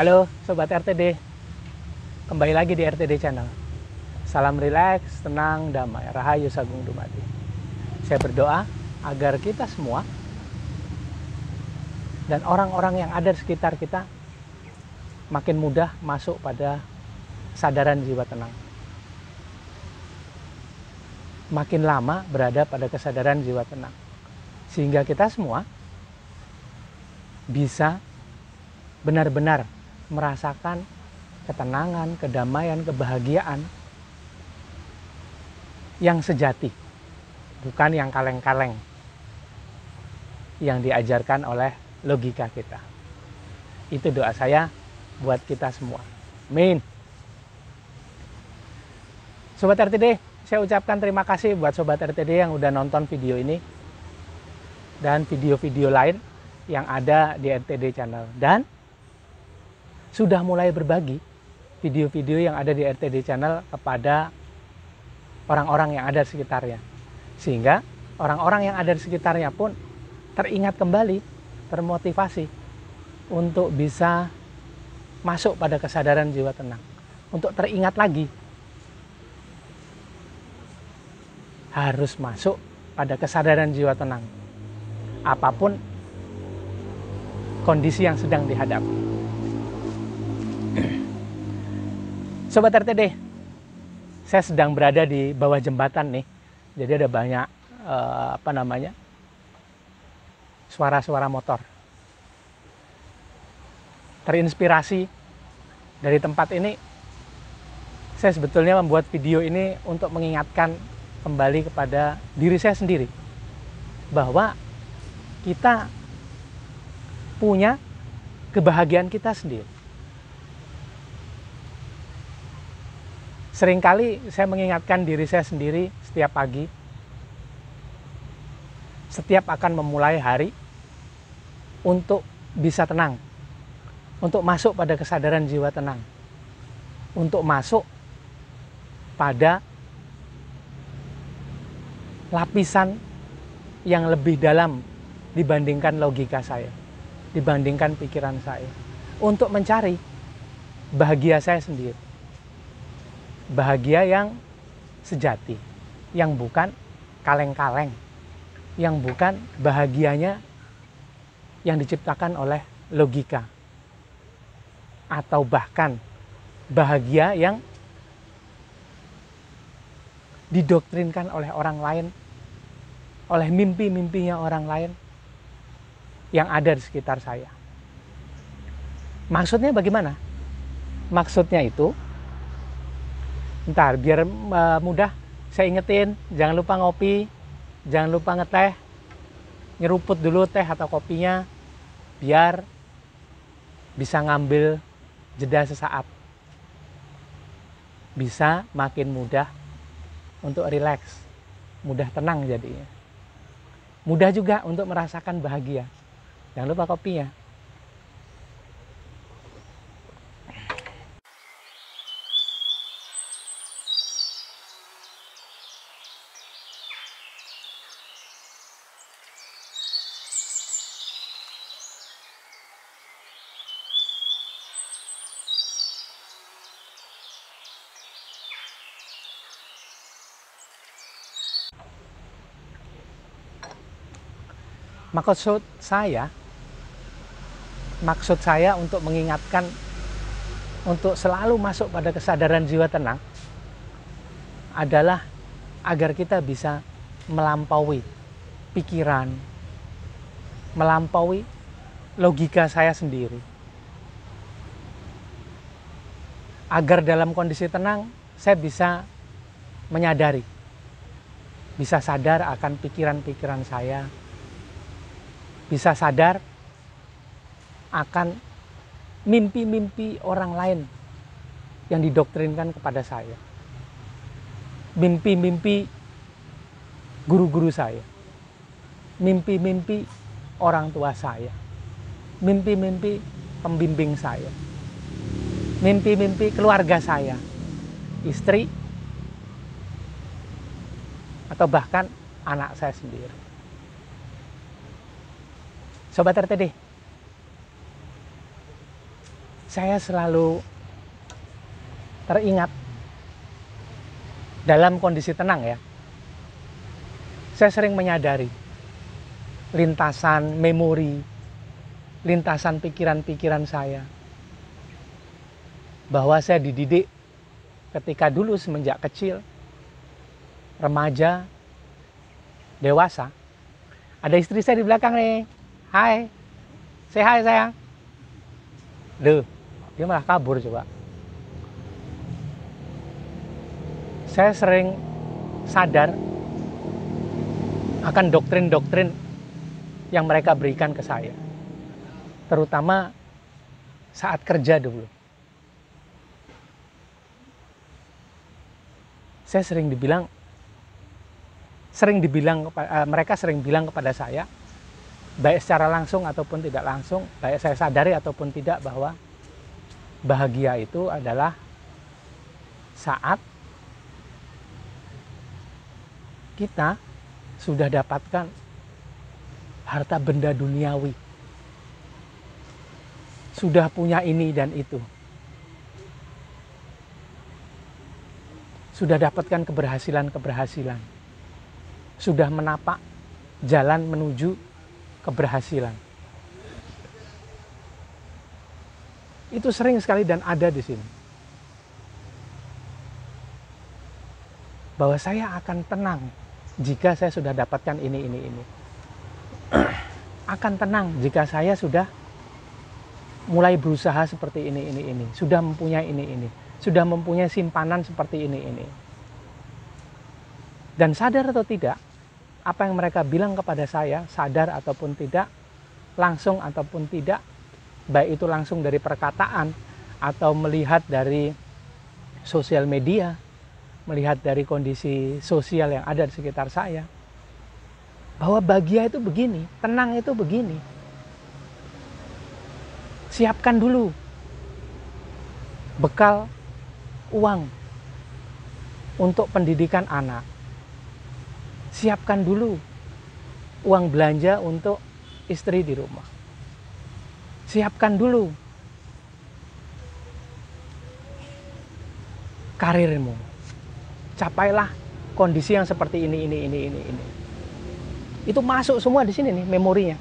Halo Sobat RTD, kembali lagi di RTD Channel. Salam rileks, tenang, damai, rahayu sagung dumadi. Saya berdoa agar kita semua dan orang-orang yang ada di sekitar kita makin mudah masuk pada kesadaran jiwa tenang. Makin lama berada pada kesadaran jiwa tenang. Sehingga kita semua bisa benar-benar merasakan ketenangan, kedamaian, kebahagiaan yang sejati, bukan yang kaleng-kaleng yang diajarkan oleh logika kita. Itu doa saya buat kita semua. Amin. Sobat RTD, saya ucapkan terima kasih buat Sobat RTD yang udah nonton video ini dan video-video lain yang ada di RTD Channel, dan sudah mulai berbagi video-video yang ada di RTD Channel kepada orang-orang yang ada di sekitarnya. Sehingga orang-orang yang ada di sekitarnya pun teringat kembali, termotivasi untuk bisa masuk pada kesadaran jiwa tenang. Untuk teringat lagi, harus masuk pada kesadaran jiwa tenang. Apapun kondisi yang sedang dihadapi. Sobat RTD, saya sedang berada di bawah jembatan nih. Jadi ada banyak suara-suara motor. Terinspirasi dari tempat ini, saya sebetulnya membuat video ini untuk mengingatkan kembali kepada diri saya sendiri bahwa kita punya kebahagiaan kita sendiri. Seringkali saya mengingatkan diri saya sendiri setiap pagi, setiap akan memulai hari, untuk bisa tenang, untuk masuk pada kesadaran jiwa tenang, untuk masuk pada lapisan yang lebih dalam dibandingkan logika saya, dibandingkan pikiran saya, untuk mencari bahagia saya sendiri. Bahagia yang sejati, yang bukan kaleng-kaleng, yang bukan bahagianya yang diciptakan oleh logika, atau bahkan bahagia yang didoktrinkan oleh orang lain, oleh mimpi-mimpinya orang lain yang ada di sekitar saya. Maksudnya bagaimana? Maksudnya itu, ntar biar mudah saya ingetin, jangan lupa ngopi, jangan lupa ngeteh, nyeruput dulu teh atau kopinya biar bisa ngambil jeda sesaat, bisa makin mudah untuk rileks, mudah tenang jadinya, mudah juga untuk merasakan bahagia. Jangan lupa kopinya. Maksud saya untuk mengingatkan untuk selalu masuk pada kesadaran jiwa tenang adalah agar kita bisa melampaui pikiran, melampaui logika saya sendiri. Agar dalam kondisi tenang saya bisa menyadari, bisa sadar akan pikiran-pikiran saya, bisa sadar akan mimpi-mimpi orang lain yang didoktrinkan kepada saya, mimpi-mimpi guru-guru saya, mimpi-mimpi orang tua saya, mimpi-mimpi pembimbing saya, mimpi-mimpi keluarga saya, istri, atau bahkan anak saya sendiri. Sobat RTD, saya selalu teringat dalam kondisi tenang ya. Saya sering menyadari lintasan memori, lintasan pikiran-pikiran saya, bahwa saya dididik ketika dulu semenjak kecil, remaja, dewasa. Ada istri saya di belakang nih. Hai, say hi sayang. Duh, dia malah kabur coba. Saya sering sadar akan doktrin-doktrin yang mereka berikan ke saya. Terutama saat kerja dulu. Saya mereka sering bilang kepada saya, baik secara langsung ataupun tidak langsung, baik saya sadari ataupun tidak, bahwa bahagia itu adalah saat kita sudah dapatkan harta benda duniawi, sudah punya ini dan itu, sudah dapatkan keberhasilan-keberhasilan, sudah menapak jalan menuju keberhasilan. Itu sering sekali dan ada di sini. Bahwa saya akan tenang jika saya sudah dapatkan ini. Akan tenang jika saya sudah mulai berusaha seperti ini. Sudah mempunyai ini. Sudah mempunyai simpanan seperti ini. Dan sadar atau tidak, apa yang mereka bilang kepada saya, sadar ataupun tidak, langsung ataupun tidak, baik itu langsung dari perkataan atau melihat dari sosial media, melihat dari kondisi sosial yang ada di sekitar saya, bahwa bahagia itu begini, tenang itu begini. Siapkan dulu bekal uang untuk pendidikan anak. Siapkan dulu uang belanja untuk istri di rumah. Siapkan dulu karirmu. Capailah kondisi yang seperti ini. Itu masuk semua di sini nih memorinya.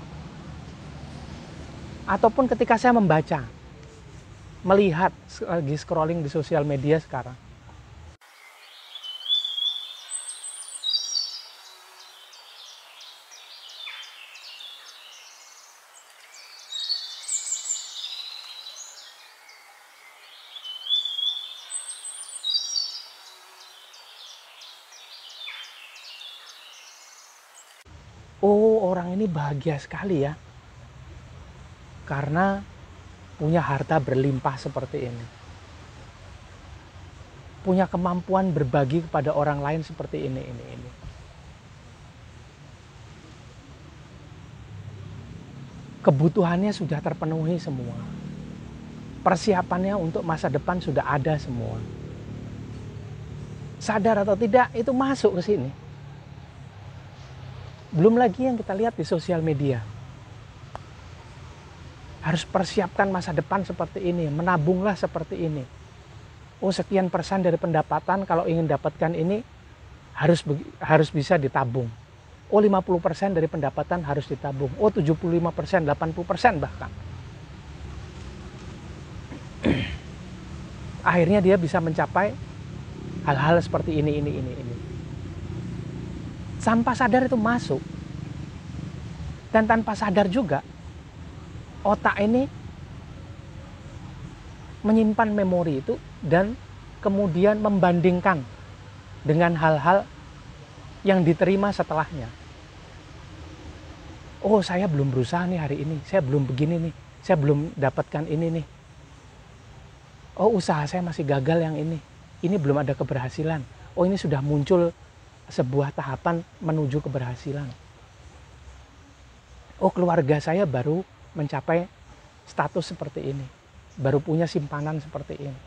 Ataupun ketika saya membaca, melihat lagi scrolling di sosial media sekarang. Oh, orang ini bahagia sekali ya, karena punya harta berlimpah seperti ini. Punya kemampuan berbagi kepada orang lain seperti ini. Kebutuhannya sudah terpenuhi semua. Persiapannya untuk masa depan sudah ada semua. Sadar atau tidak, itu masuk ke sini. Belum lagi yang kita lihat di sosial media. Harus persiapkan masa depan seperti ini, menabunglah seperti ini. Oh, sekian persen dari pendapatan kalau ingin dapatkan ini harus bisa ditabung. Oh, 50% dari pendapatan harus ditabung. Oh, 75%, 80% bahkan. Akhirnya dia bisa mencapai hal-hal seperti ini. Tanpa sadar itu masuk. Dan tanpa sadar juga, otak ini menyimpan memori itu dan kemudian membandingkan dengan hal-hal yang diterima setelahnya. Oh, saya belum berusaha nih hari ini, saya belum begini nih, saya belum dapatkan ini nih. Oh, usaha saya masih gagal yang ini belum ada keberhasilan. Oh, ini sudah muncul sebuah tahapan menuju keberhasilan. Oh, keluarga saya baru mencapai status seperti ini, baru punya simpanan seperti ini.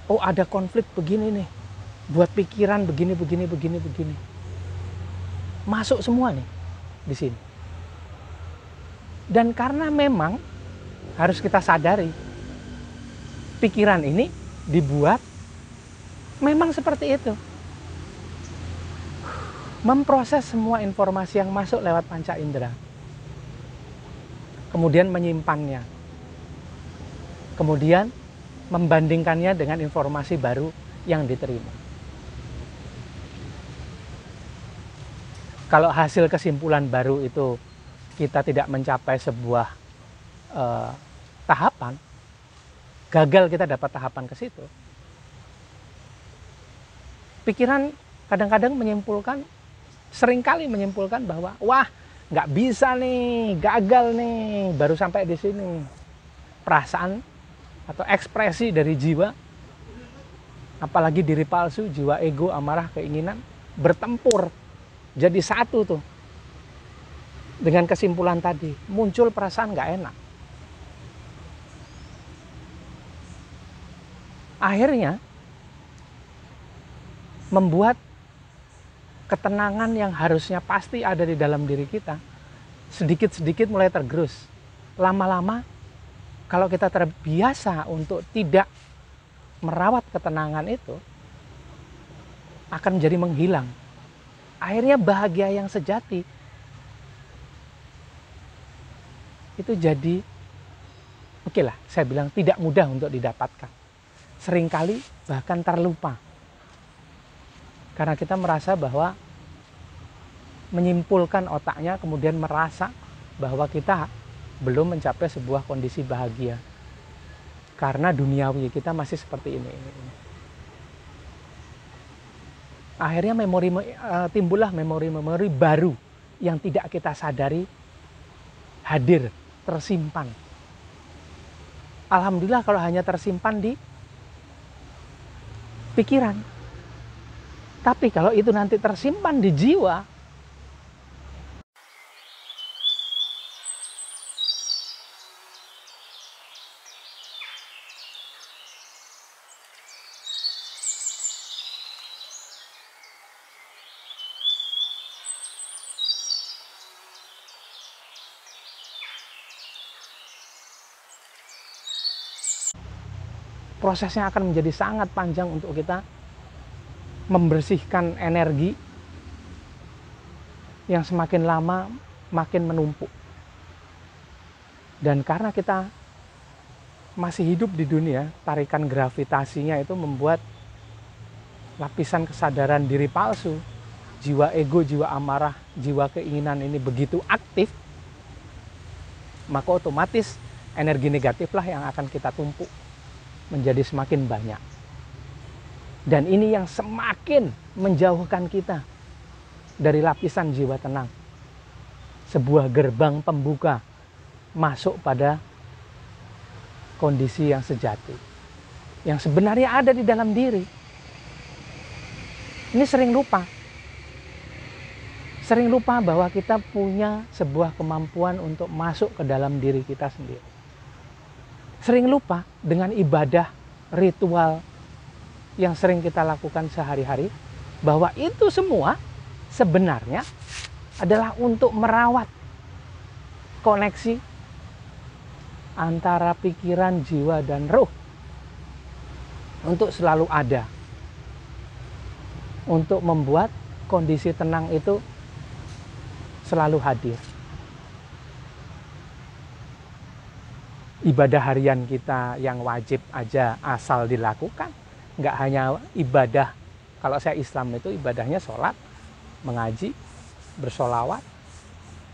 Oh, ada konflik begini nih, buat pikiran begini. Masuk semua nih di sini. Dan karena memang harus kita sadari. Pikiran ini dibuat memang seperti itu. Memproses semua informasi yang masuk lewat panca indera. Kemudian menyimpannya. Kemudian membandingkannya dengan informasi baru yang diterima. Kalau hasil kesimpulan baru itu kita tidak mencapai sebuah tahapan, gagal kita dapat tahapan ke situ. Pikiran kadang-kadang seringkali menyimpulkan bahwa wah, nggak bisa nih, gagal nih, baru sampai di sini. Perasaan atau ekspresi dari jiwa, apalagi diri palsu, jiwa ego, amarah, keinginan, bertempur. Jadi satu tuh. Dengan kesimpulan tadi, muncul perasaan nggak enak. Akhirnya, membuat ketenangan yang harusnya pasti ada di dalam diri kita, sedikit-sedikit mulai tergerus. Lama-lama, kalau kita terbiasa untuk tidak merawat ketenangan itu, akan menjadi menghilang. Akhirnya bahagia yang sejati itu jadi, oke lah, saya bilang tidak mudah untuk didapatkan. Seringkali bahkan terlupa. Karena kita merasa bahwa menyimpulkan otaknya, kemudian merasa bahwa kita belum mencapai sebuah kondisi bahagia. Karena duniawi kita masih seperti ini. Akhirnya timbullah memori-memori baru yang tidak kita sadari hadir, tersimpan. Alhamdulillah kalau hanya tersimpan di pikiran. Tapi kalau itu nanti tersimpan di jiwa, prosesnya akan menjadi sangat panjang untuk kita membersihkan energi yang semakin lama makin menumpuk. Dan karena kita masih hidup di dunia, tarikan gravitasinya itu membuat lapisan kesadaran diri palsu, jiwa ego, jiwa amarah, jiwa keinginan ini begitu aktif, maka otomatis energi negatiflah yang akan kita tumpuk menjadi semakin banyak. Dan ini yang semakin menjauhkan kita dari lapisan jiwa tenang. Sebuah gerbang pembuka masuk pada kondisi yang sejati, yang sebenarnya ada di dalam diri. Ini sering lupa bahwa kita punya sebuah kemampuan untuk masuk ke dalam diri kita sendiri. Sering lupa dengan ibadah, ritual yang sering kita lakukan sehari-hari, bahwa itu semua sebenarnya adalah untuk merawat koneksi antara pikiran, jiwa, dan ruh. Untuk selalu ada. Untuk membuat kondisi tenang itu selalu hadir. Ibadah harian kita yang wajib aja asal dilakukan. Nggak hanya ibadah, kalau saya Islam itu ibadahnya sholat, mengaji, bersolawat.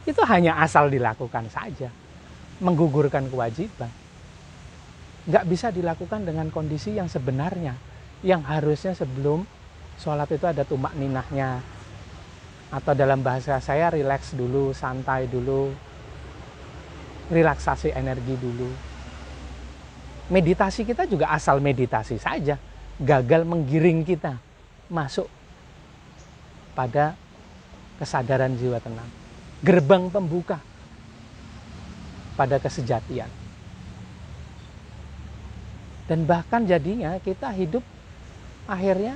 Itu hanya asal dilakukan saja. Menggugurkan kewajiban. Nggak bisa dilakukan dengan kondisi yang sebenarnya. Yang harusnya sebelum sholat itu ada tumak ninahnya. Atau dalam bahasa saya rileks dulu, santai dulu. Relaksasi energi dulu. Meditasi kita juga asal meditasi saja. Gagal menggiring kita masuk pada kesadaran jiwa tenang. Gerbang pembuka pada kesejatian. Dan bahkan jadinya kita hidup akhirnya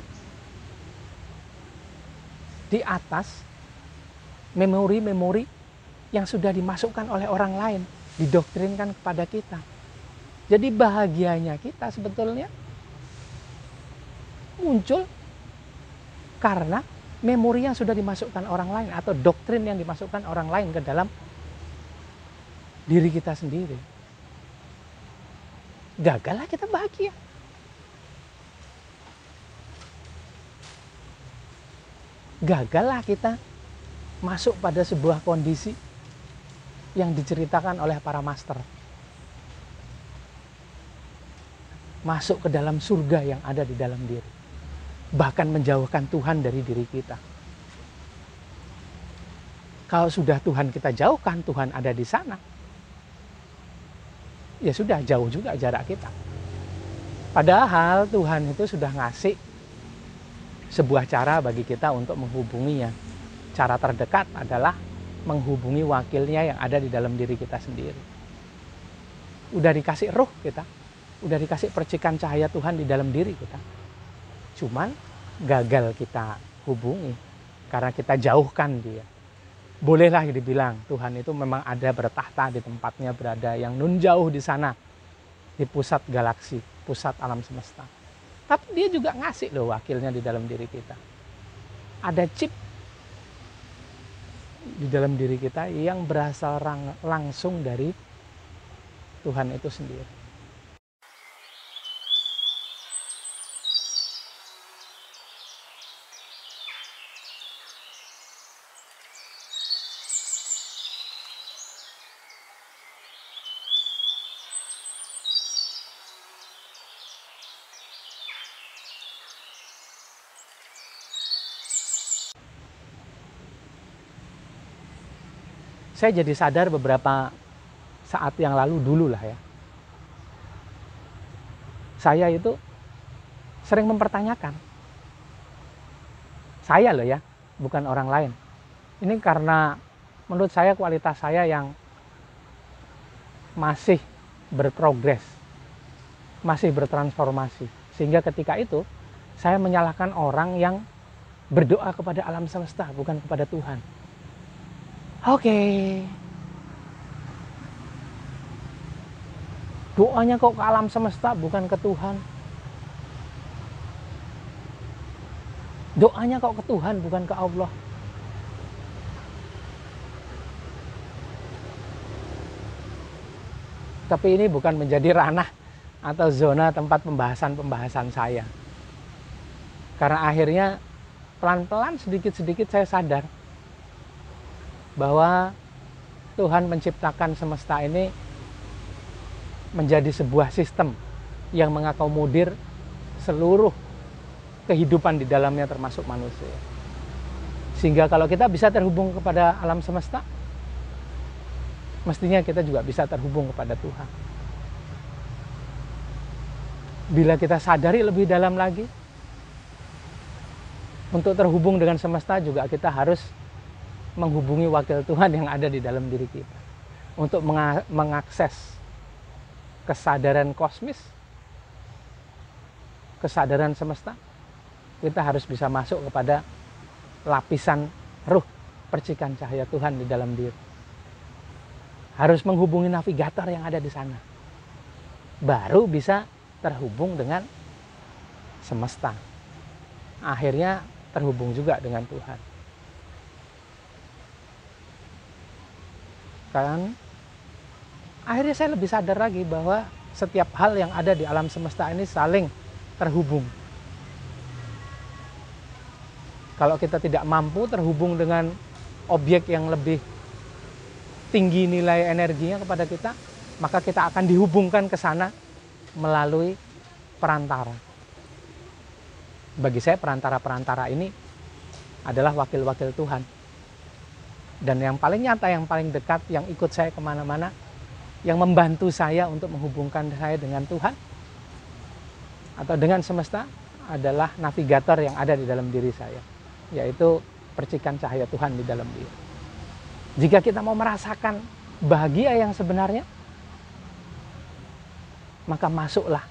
di atas memori-memori yang sudah dimasukkan oleh orang lain, didoktrinkan kepada kita. Jadi bahagianya kita sebetulnya muncul karena memori yang sudah dimasukkan orang lain atau doktrin yang dimasukkan orang lain ke dalam diri kita sendiri. Gagallah kita bahagia. Gagallah kita masuk pada sebuah kondisi yang diceritakan oleh para master. Masuk ke dalam surga yang ada di dalam diri. Bahkan menjauhkan Tuhan dari diri kita. Kalau sudah Tuhan kita jauhkan, Tuhan ada di sana. Ya sudah, jauh juga jarak kita. Padahal Tuhan itu sudah ngasih sebuah cara bagi kita untuk menghubunginya. Cara terdekat adalah menghubungi wakilnya yang ada di dalam diri kita sendiri. Udah dikasih ruh kita, udah dikasih percikan cahaya Tuhan di dalam diri kita. Cuman gagal kita hubungi karena kita jauhkan dia. Bolehlah dibilang Tuhan itu memang ada bertahta di tempatnya berada yang nun jauh di sana, di pusat galaksi, pusat alam semesta. Tapi dia juga ngasih loh wakilnya di dalam diri kita. Ada chip di dalam diri kita yang berasal langsung dari Tuhan itu sendiri. Saya jadi sadar beberapa saat yang lalu dulu lah ya. Saya itu sering mempertanyakan. Saya loh ya, bukan orang lain. Ini karena menurut saya kualitas saya yang masih berprogres, masih bertransformasi. Sehingga ketika itu saya menyalahkan orang yang berdoa kepada alam semesta, bukan kepada Tuhan. Oke. Doanya kok ke alam semesta, bukan ke Tuhan. Doanya kok ke Tuhan, bukan ke Allah. Tapi ini bukan menjadi ranah atau zona tempat pembahasan-pembahasan saya. Karena akhirnya pelan-pelan sedikit-sedikit saya sadar bahwa Tuhan menciptakan semesta ini menjadi sebuah sistem yang mengakomodir seluruh kehidupan di dalamnya termasuk manusia. Sehingga kalau kita bisa terhubung kepada alam semesta, mestinya kita juga bisa terhubung kepada Tuhan. Bila kita sadari lebih dalam lagi, untuk terhubung dengan semesta juga kita harus menghubungi wakil Tuhan yang ada di dalam diri kita. Untuk mengakses kesadaran kosmis, kesadaran semesta, kita harus bisa masuk kepada lapisan ruh, percikan cahaya Tuhan di dalam diri. Harus menghubungi navigator yang ada di sana. Baru bisa terhubung dengan semesta. Akhirnya terhubung juga dengan Tuhan. Kan akhirnya saya lebih sadar lagi bahwa setiap hal yang ada di alam semesta ini saling terhubung. Kalau kita tidak mampu terhubung dengan objek yang lebih tinggi nilai energinya kepada kita, maka kita akan dihubungkan ke sana melalui perantara. Bagi saya perantara-perantara ini adalah wakil-wakil Tuhan. Dan yang paling nyata, yang paling dekat, yang ikut saya kemana-mana, yang membantu saya untuk menghubungkan saya dengan Tuhan atau dengan semesta adalah navigator yang ada di dalam diri saya, yaitu percikan cahaya Tuhan di dalam diri. Jika kita mau merasakan bahagia yang sebenarnya, maka masuklah,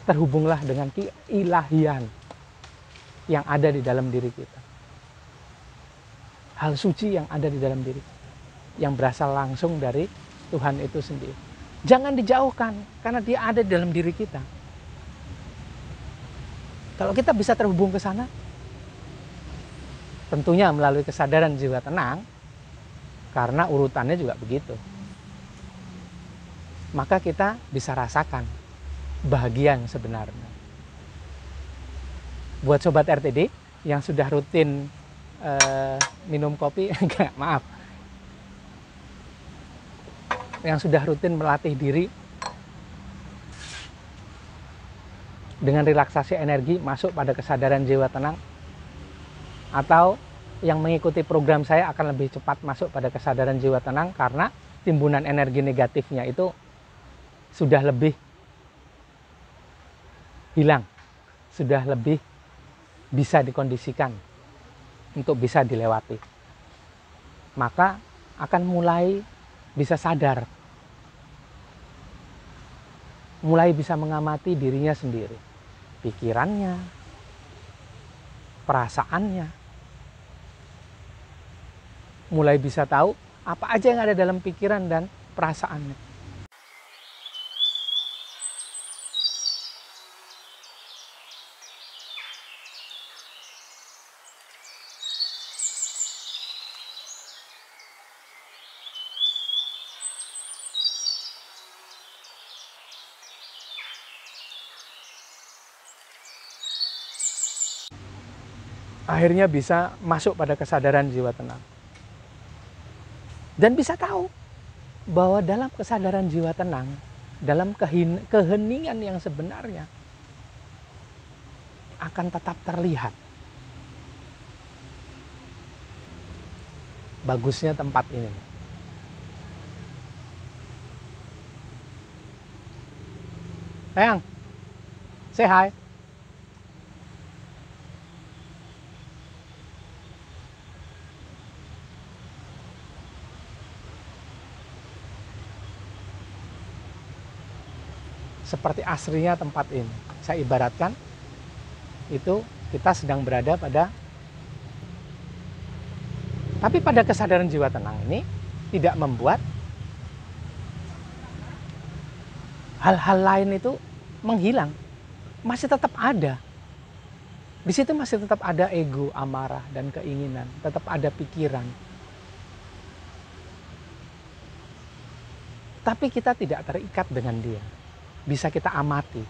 terhubunglah dengan keilahian yang ada di dalam diri kita. Hal suci yang ada di dalam diri, yang berasal langsung dari Tuhan itu sendiri. Jangan dijauhkan, karena dia ada di dalam diri kita. Kalau kita bisa terhubung ke sana, tentunya melalui kesadaran jiwa tenang, karena urutannya juga begitu. Maka kita bisa rasakan bahagia yang sebenarnya. Buat Sobat RTD yang sudah rutin minum kopi, maaf, yang sudah rutin melatih diri dengan relaksasi energi masuk pada kesadaran jiwa tenang, atau yang mengikuti program saya akan lebih cepat masuk pada kesadaran jiwa tenang karena timbunan energi negatifnya itu sudah lebih hilang, sudah lebih bisa dikondisikan untuk bisa dilewati. Maka akan mulai bisa sadar, mulai bisa mengamati dirinya sendiri, pikirannya, perasaannya, mulai bisa tahu apa aja yang ada dalam pikiran dan perasaannya. Akhirnya bisa masuk pada kesadaran jiwa tenang. Dan bisa tahu bahwa dalam kesadaran jiwa tenang, dalam keheningan yang sebenarnya, akan tetap terlihat bagusnya tempat ini. Sayang, say hi. Seperti aslinya tempat ini. Saya ibaratkan itu kita sedang berada pada, tapi pada kesadaran jiwa tenang ini tidak membuat hal-hal lain itu menghilang, masih tetap ada. Di situ masih tetap ada ego, amarah, dan keinginan, tetap ada pikiran. Tapi kita tidak terikat dengan dia. Bisa kita amati.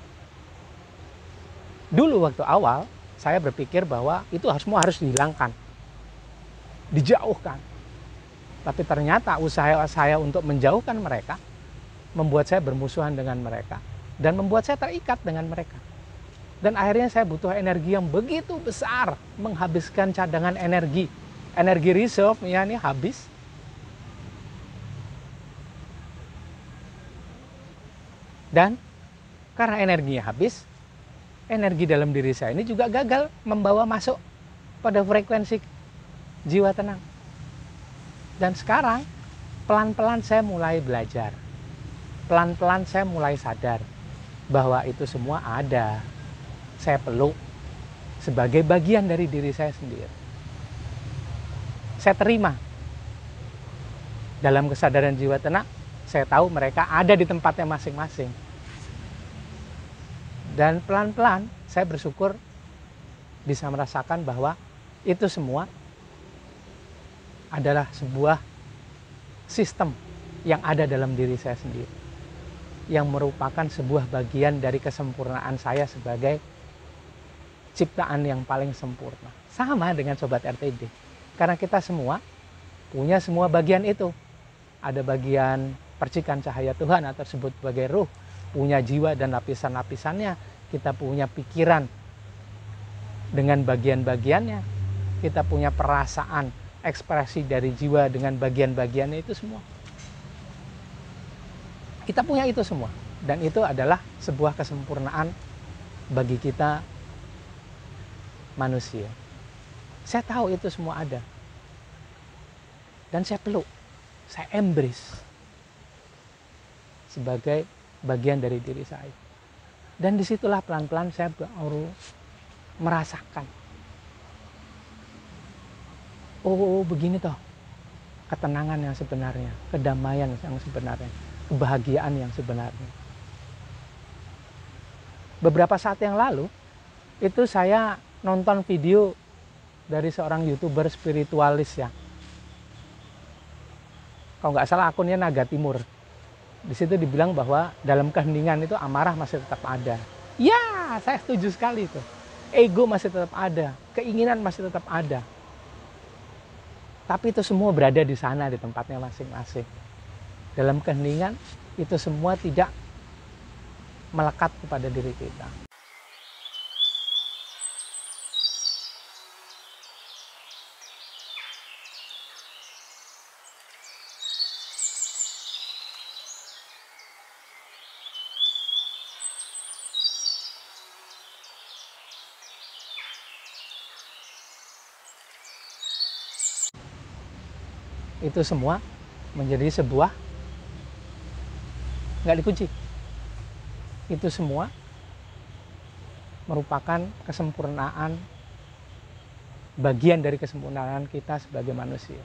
Dulu waktu awal, saya berpikir bahwa itu semua harus dihilangkan, dijauhkan. Tapi ternyata usaha saya untuk menjauhkan mereka, membuat saya bermusuhan dengan mereka, dan membuat saya terikat dengan mereka. Dan akhirnya saya butuh energi yang begitu besar, menghabiskan cadangan energi. Energi reserve, ya ini habis. Dan karena energinya habis, energi dalam diri saya ini juga gagal membawa masuk pada frekuensi jiwa tenang. Dan sekarang pelan-pelan saya mulai belajar. Pelan-pelan saya mulai sadar bahwa itu semua ada. Saya peluk sebagai bagian dari diri saya sendiri. Saya terima. Dalam kesadaran jiwa tenang, saya tahu mereka ada di tempatnya masing-masing. Dan pelan-pelan saya bersyukur bisa merasakan bahwa itu semua adalah sebuah sistem yang ada dalam diri saya sendiri, yang merupakan sebuah bagian dari kesempurnaan saya sebagai ciptaan yang paling sempurna. Sama dengan Sobat RTD, karena kita semua punya semua bagian itu. Ada bagian percikan cahaya Tuhan atau disebut sebagai ruh, punya jiwa dan lapisan-lapisannya, kita punya pikiran dengan bagian-bagiannya, kita punya perasaan, ekspresi dari jiwa dengan bagian-bagiannya, itu semua. Kita punya itu semua, dan itu adalah sebuah kesempurnaan bagi kita manusia. Saya tahu itu semua ada, dan saya peluk, saya embrace sebagai bagian dari diri saya. Dan disitulah pelan-pelan saya baru merasakan, oh begini toh ketenangan yang sebenarnya, kedamaian yang sebenarnya. kebahagiaan yang sebenarnya. Beberapa saat yang lalu, itu saya nonton video dari seorang YouTuber spiritualis ya. Kalau nggak salah akunnya Naga Timur. Di situ dibilang bahwa dalam keheningan itu amarah masih tetap ada. Ya, saya setuju sekali itu. Ego masih tetap ada, keinginan masih tetap ada. Tapi itu semua berada di sana, di tempatnya masing-masing. Dalam keheningan, itu semua tidak melekat kepada diri kita. Itu semua menjadi sebuah, nggak dikunci. Itu semua merupakan kesempurnaan, bagian dari kesempurnaan kita sebagai manusia.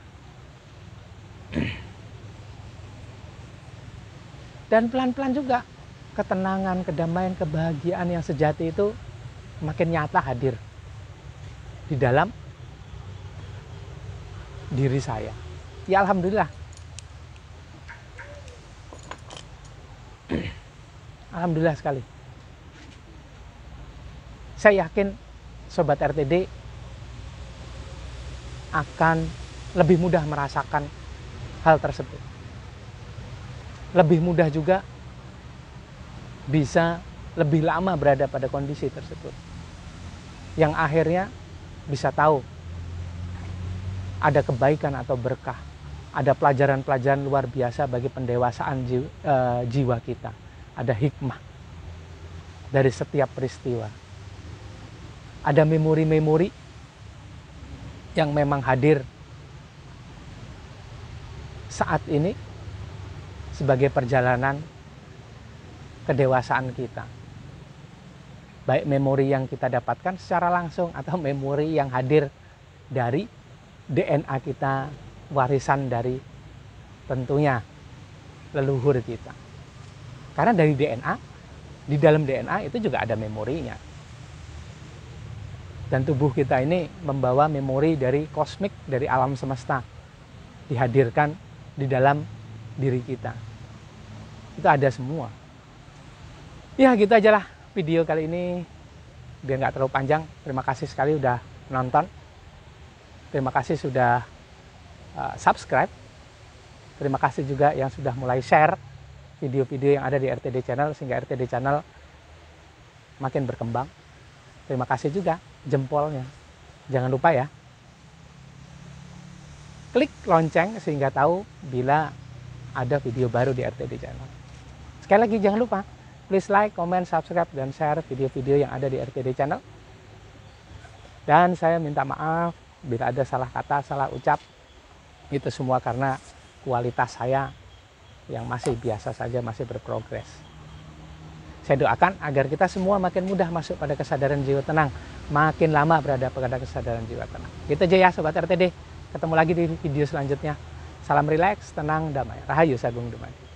Dan pelan-pelan juga ketenangan, kedamaian, kebahagiaan yang sejati itu makin nyata hadir di dalam diri saya. Ya alhamdulillah. Alhamdulillah sekali. Saya yakin Sobat RTD akan lebih mudah merasakan hal tersebut. Lebih mudah juga bisa lebih lama berada pada kondisi tersebut. Yang akhirnya bisa tahu ada kebaikan atau berkah. Ada pelajaran-pelajaran luar biasa bagi pendewasaan jiwa kita. Ada hikmah dari setiap peristiwa. Ada memori-memori yang memang hadir saat ini sebagai perjalanan kedewasaan kita. Baik memori yang kita dapatkan secara langsung atau memori yang hadir dari DNA kita, warisan dari tentunya leluhur kita. Karena dari DNA, di dalam DNA itu juga ada memorinya. Dan tubuh kita ini membawa memori dari kosmik, dari alam semesta. Dihadirkan di dalam diri kita. Itu ada semua. Ya gitu aja lah video kali ini. Biar nggak terlalu panjang. Terima kasih sekali udah nonton. Terima kasih sudah subscribe. Terima kasih juga yang sudah mulai share video-video yang ada di RTD Channel sehingga RTD Channel makin berkembang. Terima kasih juga jempolnya. Jangan lupa ya. Klik lonceng sehingga tahu bila ada video baru di RTD Channel. Sekali lagi jangan lupa, please like, comment, subscribe, dan share video-video yang ada di RTD Channel. Dan saya minta maaf bila ada salah kata, salah ucap. Itu semua karena kualitas saya yang masih biasa saja, masih berprogres. Saya doakan agar kita semua makin mudah masuk pada kesadaran jiwa tenang. Makin lama berada pada kesadaran jiwa tenang. Gitu aja ya Sobat RTD. Ketemu lagi di video selanjutnya. Salam rileks, tenang, damai. Rahayu Sagung Dumadi.